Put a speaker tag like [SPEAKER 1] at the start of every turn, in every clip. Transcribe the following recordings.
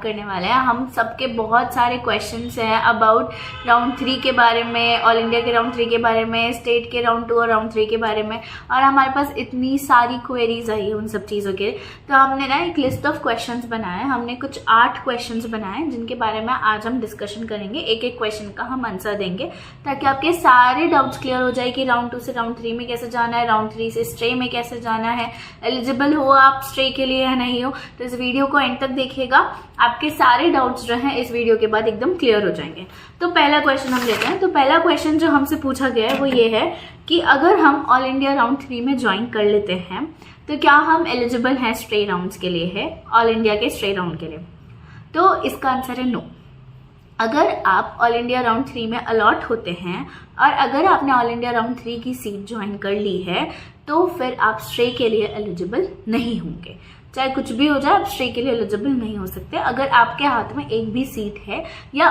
[SPEAKER 1] करने वाले हैं। हम सबके बहुत सारे क्वेश्चंस हैं अबाउट राउंड 3 के बारे में, ऑल इंडिया के राउंड 3 के बारे में, स्टेट के राउंड 2 और राउंड 3 के बारे में, और हमारे पास इतनी सारी क्वेरीज आई है उन सब चीज़ों के। तो हमने ना एक लिस्ट ऑफ क्वेश्चंस बनाए। हमने कुछ 8 क्वेश्चंस बनाए जिनके बारे में आज हम डिस्कशन करेंगे। एक एक क्वेश्चन का हम आंसर देंगे ताकि आपके सारे डाउट्स क्लियर हो जाए कि राउंड 2 से राउंड 3 में कैसे जाना है, राउंड 3 से स्ट्रे में कैसे जाना है, एलिजिबल हो आप स्ट्रे के लिए या नहीं हो। तो इस वीडियो को एंड तक देखिएगा, आपके सारे डाउट्स जो हैं इस वीडियो के बाद एकदम क्लियर हो जाएंगे। तो पहला क्वेश्चन हम लेते हैं। तो पहला क्वेश्चन जो हमसे पूछा गया है वो ये है कि अगर हम ऑल इंडिया राउंड 3 में ज्वाइन कर लेते हैं तो क्या हम एलिजिबल हैं स्ट्रे राउंड्स के लिए, है ऑल इंडिया के स्ट्रे राउंड के लिए। तो इसका आंसर है नो। अगर आप ऑल इंडिया राउंड 3 में अलॉट होते हैं और अगर आपने ऑल इंडिया राउंड 3 की सीट ज्वाइन कर ली है तो फिर आप स्ट्रे के लिए एलिजिबल नहीं होंगे। चाहे कुछ भी हो जाए, आप स्ट्रे के लिए एलिजिबल नहीं हो सकते। अगर आपके हाथ में एक भी सीट है या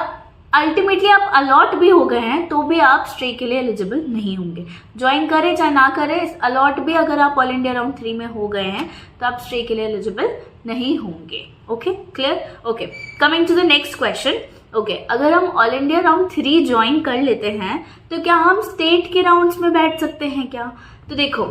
[SPEAKER 1] अल्टीमेटली आप अलॉट भी हो गए हैं तो भी आप स्ट्रे के लिए एलिजिबल नहीं होंगे। ज्वाइन करें चाहे ना करें, अलॉट भी अगर आप ऑल इंडिया राउंड 3 में हो गए हैं तो आप स्ट्रे के लिए एलिजिबल नहीं होंगे। Okay, clear? Okay, coming to the next question. Okay, अगर हम ऑल इंडिया राउंड 3 ज्वाइन कर लेते हैं तो क्या हम स्टेट के राउंड्स में बैठ सकते हैं क्या? तो देखो,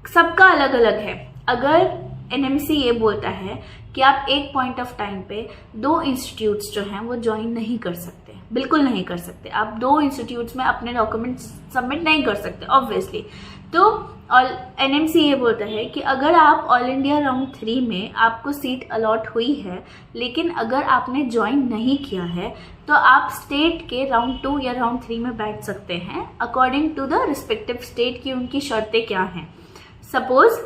[SPEAKER 1] सबका अलग अलग है। अगर एनएमसी ये बोलता है कि आप एक पॉइंट ऑफ टाइम पे 2 इंस्टीट्यूट्स जो हैं वो ज्वाइन नहीं कर सकते, बिल्कुल नहीं कर सकते। आप 2 इंस्टीट्यूट्स में अपने डॉक्यूमेंट्स सबमिट नहीं कर सकते ऑब्वियसली। तो एनएमसी ये बोलता है कि अगर आप ऑल इंडिया राउंड 3 में आपको सीट अलॉट हुई है लेकिन अगर आपने ज्वाइन नहीं किया है तो आप स्टेट के राउंड 2 या राउंड 3 में बैठ सकते हैं according to the respective state की उनकी शर्तें क्या हैं। Suppose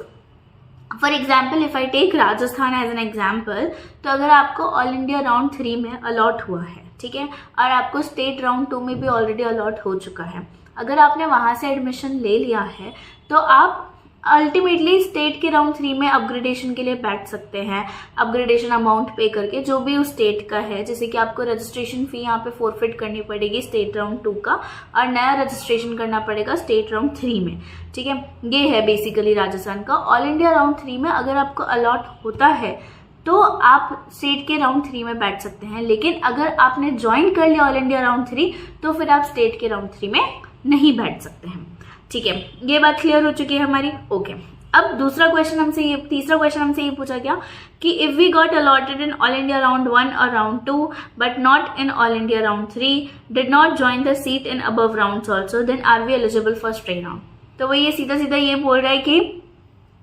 [SPEAKER 1] for example if I take Rajasthan as an example, तो अगर आपको ऑल इंडिया राउंड 3 में अलॉट हुआ है, ठीक है, और आपको स्टेट राउंड 2 में भी ऑलरेडी अलॉट हो चुका है, अगर आपने वहां से एडमिशन ले लिया है तो आप अल्टीमेटली स्टेट के राउंड 3 में अपग्रेडेशन के लिए बैठ सकते हैं। अपग्रेडेशन अमाउंट पे करके जो भी उस स्टेट का है, जैसे कि आपको रजिस्ट्रेशन फी यहाँ पे फोरफिट करनी पड़ेगी स्टेट राउंड 2 का और नया रजिस्ट्रेशन करना पड़ेगा स्टेट राउंड 3 में, ठीक है। ये है बेसिकली राजस्थान का। ऑल इंडिया राउंड 3 में अगर आपको अलॉट होता है तो आप स्टेट के राउंड 3 में बैठ सकते हैं, लेकिन अगर आपने ज्वाइन कर लिया ऑल इंडिया राउंड 3 तो फिर आप स्टेट के राउंड 3 में नहीं बैठ सकते हैं, ठीक है। ये बात क्लियर हो चुकी है हमारी। ओके, अब तीसरा क्वेश्चन हमसे ये पूछा गया कि if we got allotted in all India round 1 और round 2 but not in all India round 3, did not join the seat in above rounds also, then are we eligible for stray round. तो वो ये सीधा सीधा ये बोल रहा है कि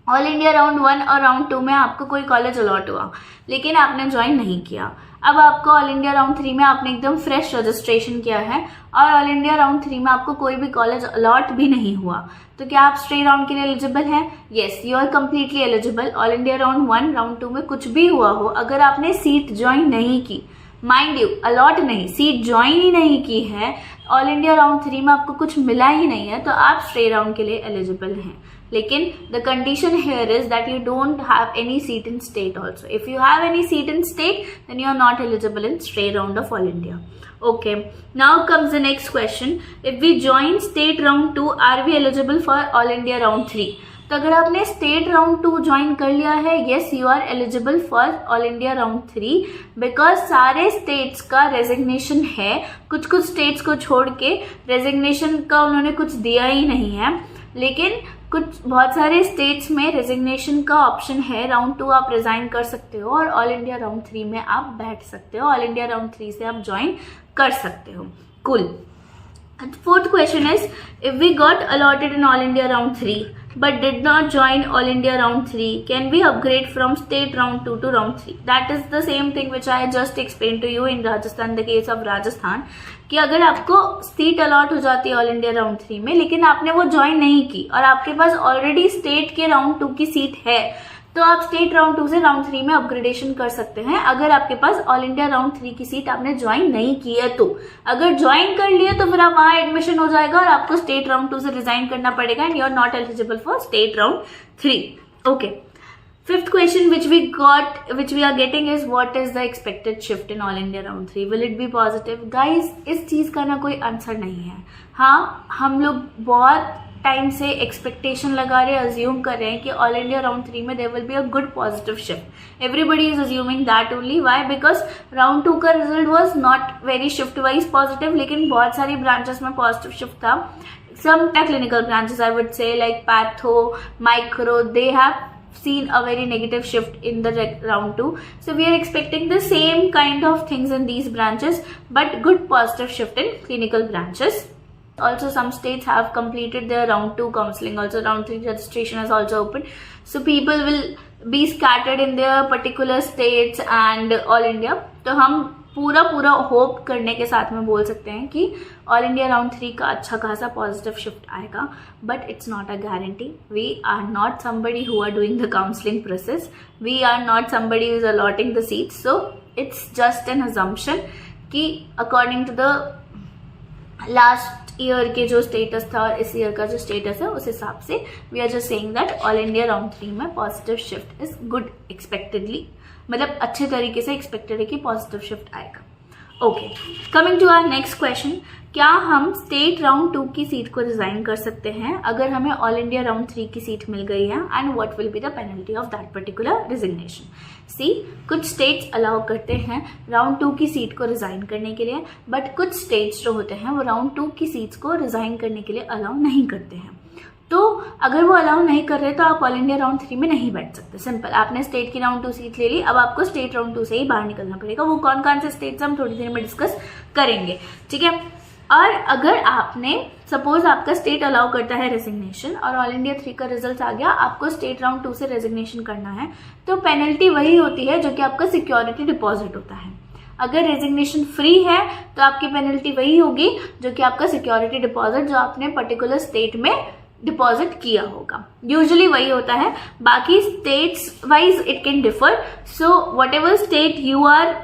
[SPEAKER 1] ऑल इंडिया राउंड 1 और राउंड 2 में आपको कोई कॉलेज अलॉट हुआ लेकिन आपने ज्वाइन नहीं किया। अब आपको ऑल इंडिया राउंड 3 में आपने एकदम फ्रेश रजिस्ट्रेशन किया है और ऑल इंडिया राउंड 3 में आपको कोई भी कॉलेज अलॉट भी नहीं हुआ, तो क्या आप स्ट्रे राउंड के लिए एलिजिबल हैं? Yes, you are completely eligible. All India round 1 round 2 में कुछ भी हुआ हो, अगर आपने सीट ज्वाइन नहीं की, माइंड यू अलॉट नहीं, सीट ज्वाइन ही नहीं की है, ऑल इंडिया राउंड 3 में आपको कुछ मिला ही नहीं है, तो आप स्ट्रे राउंड के लिए एलिजिबल हैं। लेकिन the condition here is that you don't have any seat in state also. If you have any seat in state then you are not eligible in stray round of all India. Okay, now comes the next question. If we join state round 2, are we eligible for all India round 3? तो अगर आपने state round 2 join कर लिया है, yes you are eligible for all India round 3 because सारे states का resignation है। कुछ कुछ स्टेट्स को छोड़ के रेजिग्नेशन का उन्होंने कुछ दिया ही नहीं है, लेकिन बहुत सारे स्टेट्स में रेजिग्नेशन का ऑप्शन है। राउंड 2 आप रिजाइन कर सकते हो और ऑल इंडिया राउंड 3 में आप बैठ सकते हो, ऑल इंडिया राउंड 3 से आप ज्वाइन कर सकते हो। Cool. Fourth question is if we got allotted in all India round 3 but did not join all India round 3, can we upgrade from state round 2 to round 3? That is the same thing which I just explained to you in Rajasthan, the case of Rajasthan, कि अगर आपको seat allot हो जाती है all India round 3 में लेकिन आपने वो ज्वाइन नहीं की और आपके पास ऑलरेडी स्टेट के राउंड 2 की सीट है, तो आप स्टेट राउंड 2 से राउंड 3 में अपग्रेडेशन कर सकते हैं अगर आपके पास ऑल इंडिया राउंड 3 की सीट आपने ज्वाइन नहीं की है। तो अगर ज्वाइन कर लिए तो फिर आप वहां एडमिशन हो जाएगा और आपको स्टेट राउंड 2 से रिजाइन करना पड़ेगा and you are not eligible for state round 3। Okay, fifth question which we are getting is what is the expected shift in all India round 3? Will it be positive? Guys, इस चीज का ना कोई answer नहीं है। हाँ, हम लोग बहुत टाइम से एक्सपेक्टेशन लगा रहे, अज्यूम कर रहे हैं कि ऑल इंडिया राउंड 3 में there will be a good positive shift. Everybody is assuming that only. Why? Because round 2 का result was not very shift wise positive, लेकिन बहुत सारी ब्रांचेस में पॉजिटिव शिफ्ट था. Some clinical branches, I would say, like patho, micro, they have seen a very negative shift in the round 2. So we are expecting the same kind of things in these branches, but good positive shift in clinical branches. Also, some states have completed their round 2 counseling. Also, round 3 registration has also opened. So people will be scattered in their particular states and all India. तो हम पूरा hope करने के साथ में बोल सकते हैं कि ऑल इंडिया राउंड 3 का अच्छा खासा पॉजिटिव शिफ्ट आएगा, but it's not a guarantee. We are not somebody who are doing the counselling process. We are not somebody who is allotting the seats. So it's just an assumption कि according to the last year के जो status था और इस year का जो status है उस हिसाब से we are just saying that all India round 3 में positive shift is good expectedly. मतलब अच्छे तरीके से एक्सपेक्टेड है कि पॉजिटिव शिफ्ट आएगा. Okay, coming to our next question. क्या हम स्टेट राउंड 2 की सीट को रिजाइन कर सकते हैं अगर हमें ऑल इंडिया राउंड 3 की सीट मिल गई है, and what will be the penalty of that particular resignation? See, कुछ स्टेट्स अलाउ करते हैं राउंड 2 की सीट को रिजाइन करने के लिए, बट कुछ स्टेट्स जो होते हैं वो राउंड 2 की सीट्स को रिजाइन करने के लिए अलाउ नहीं करते हैं. तो अगर वो अलाउ नहीं कर रहे तो आप ऑल इंडिया राउंड 3 में नहीं बैठ सकते. सिंपल. आपने स्टेट की राउंड 2 सीट ले ली, अब आपको स्टेट राउंड 2 से ही बाहर निकलना पड़ेगा. वो कौन कौन से स्टेट्स हम थोड़ी देर में डिस्कस करेंगे, ठीक है. और अगर आपने सपोज आपका स्टेट अलाउ करता है रेजिग्नेशन और ऑल इंडिया 3 का रिजल्ट आ गया, आपको स्टेट राउंड 2 से रेजिग्नेशन करना है, तो पेनल्टी वही होती है जो कि आपका सिक्योरिटी डिपॉजिट होता है. अगर रेजिग्नेशन फ्री है तो आपकी पेनल्टी वही होगी जो कि आपका सिक्योरिटी डिपॉजिट जो आपने पर्टिकुलर स्टेट में डिपॉजिट किया होगा. यूजुअली वही होता है. बाकी states wise it can differ. So whatever state you are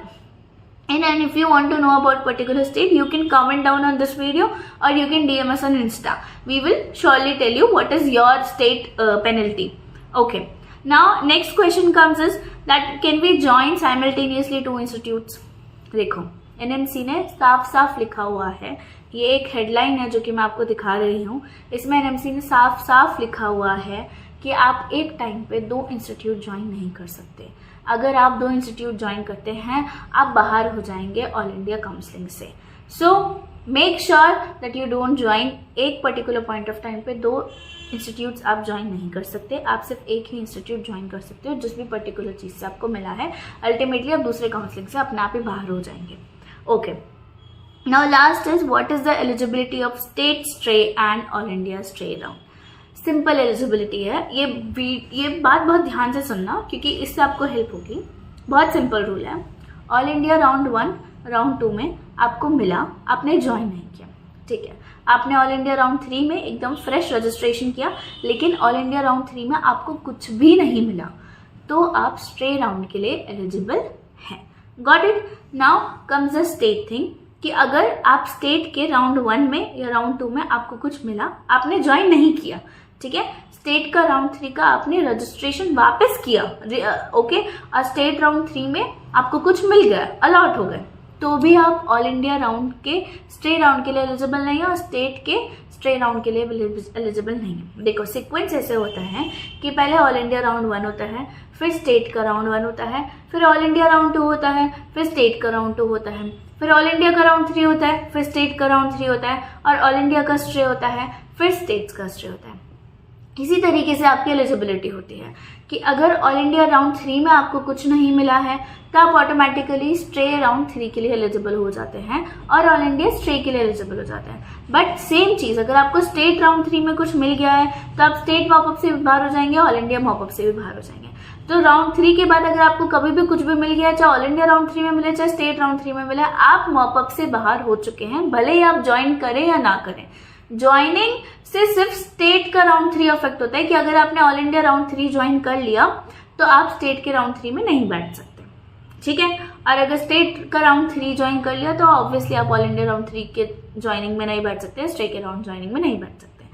[SPEAKER 1] in, and if you want to know about particular state, you can comment down on this video or you can DM us on Insta. We will surely tell you what is your state penalty. Okay, now next question comes is that can we join simultaneously 2 institutes? देखो, NMC ने साफ साफ लिखा हुआ है. ये एक headline है जो कि मैं आपको दिखा रही हूँ. इसमें NMC ने साफ साफ लिखा हुआ है कि आप एक टाइम पे 2 इंस्टीट्यूट ज्वाइन नहीं कर सकते. अगर आप 2 इंस्टीट्यूट ज्वाइन करते हैं आप बाहर हो जाएंगे ऑल इंडिया काउंसलिंग से. So make sure that you don't join. एक पर्टिकुलर पॉइंट ऑफ टाइम पे 2 इंस्टीट्यूट्स आप ज्वाइन नहीं कर सकते. आप सिर्फ एक ही इंस्टीट्यूट ज्वाइन कर सकते हो जिस भी पर्टिकुलर चीज़ से आपको मिला है. अल्टीमेटली आप दूसरे काउंसलिंग से अपने आप ही बाहर हो जाएंगे. Okay, now last is what is the eligibility of state stray and all India stray round. Simple eligibility है. ये बात बहुत ध्यान से सुनना क्योंकि इससे आपको हेल्प होगी. बहुत सिंपल रूल है. ऑल इंडिया राउंड 1 राउंड 2 में आपको मिला, आपने ज्वाइन नहीं किया, ठीक है. आपने ऑल इंडिया राउंड 3 में एकदम फ्रेश रजिस्ट्रेशन किया, लेकिन ऑल इंडिया राउंड 3 में आपको कुछ भी नहीं मिला, तो आप स्ट्रे राउंड के लिए एलिजिबल हैं. Got it. Now comes the state thing कि अगर आप स्टेट के राउंड 1 में या राउंड 2 में आपको कुछ मिला, आपने ज्वाइन नहीं किया, ठीक है. स्टेट का राउंड 3 का आपने रजिस्ट्रेशन वापस किया, ओके, और स्टेट राउंड 3 में आपको कुछ मिल गया, अलॉट हो गए, तो भी आप ऑल इंडिया राउंड के स्ट्रे राउंड के लिए एलिजिबल नहीं है और स्टेट के स्ट्रे राउंड के लिए एलिजिबल नहीं है. देखो, सीक्वेंस ऐसे होता है कि पहले ऑल इंडिया राउंड 1 होता है, फिर स्टेट का राउंड 1 होता है, फिर ऑल इंडिया राउंड 2 होता है, फिर स्टेट का राउंड 2 होता है, फिर ऑल इंडिया का राउंड 3 होता है, फिर स्टेट का राउंड 3 होता है, और ऑल इंडिया का स्ट्रे होता है, फिर स्टेट्स का स्ट्रे होता है. इसी तरीके से आपकी एलिजिबिलिटी होती है कि अगर ऑल इंडिया राउंड 3 में आपको कुछ नहीं मिला है तो आप ऑटोमेटिकली स्ट्रे राउंड 3 के लिए एलिजिबल हो जाते हैं और ऑल इंडिया स्ट्रे के लिए एलिजिबल हो जाते हैं. बट सेम चीज, अगर आपको स्टेट राउंड 3 में कुछ मिल गया है तो आप स्टेट मॉपअप से भी बाहर हो जाएंगे, ऑल इंडिया मॉपअप से भी बाहर हो जाएंगे. तो राउंड 3 के बाद अगर आपको कभी भी कुछ भी मिल गया, चाहे ऑल इंडिया राउंड 3 में मिले चाहे स्टेट राउंड 3 में मिले, आप मॉपअप से बाहर हो चुके हैं, भले ही आप ज्वाइन करें या ना करें. ज्वाइनिंग से सिर्फ स्टेट का राउंड 3 अफेक्ट होता है कि अगर आपने ऑल इंडिया राउंड 3 ज्वाइन कर लिया तो आप स्टेट के राउंड 3 में नहीं बैठ सकते, ठीक है. और अगर स्टेट का राउंड 3 ज्वाइन कर लिया तो ऑब्वियसली आप ऑल इंडिया राउंड 3 के ज्वाइनिंग में नहीं बैठ सकते, स्टेट के राउंड ज्वाइनिंग में नहीं बैठ सकते.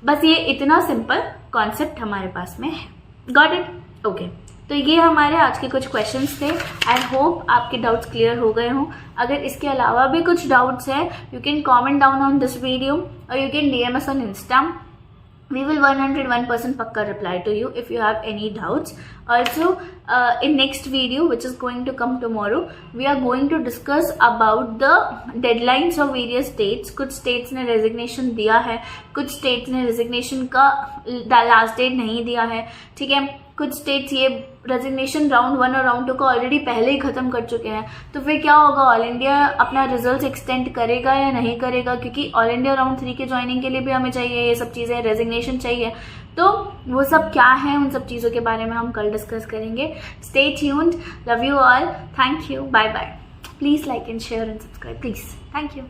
[SPEAKER 1] बस ये इतना सिंपल कॉन्सेप्ट हमारे पास में है. Got it. ओके, तो ये हमारे आज के कुछ क्वेश्चंस थे. आई होप आपके डाउट्स क्लियर हो गए हों. अगर इसके अलावा भी कुछ डाउट्स है, you can comment down on this video और you can DM us on Insta. we will 101% pakka reply to you if you have any doubts. Also, in next video, which is going to come tomorrow, we are going to discuss about the deadlines of various states. कुछ states ने resignation दिया है, कुछ states ने resignation का last date नहीं दिया है, ठीक है। कुछ स्टेट्स ये रेजिग्नेशन राउंड 1 और राउंड 2 को ऑलरेडी पहले ही खत्म कर चुके हैं। तो फिर क्या होगा, ऑल इंडिया अपना रिजल्ट्स एक्सटेंड करेगा या नहीं करेगा, क्योंकि ऑल इंडिया राउंड 3 के ज्वाइनिंग के लिए भी हमें चाहिए ये सब चीज़ें, रेजिग्नेशन चाहिए। तो वो सब क्या है, उन सब चीज़ों के बारे में हम कल डिस्कस करेंगे। Stay tuned, love you all, thank you, bye bye. Please like and share and subscribe please, thank you.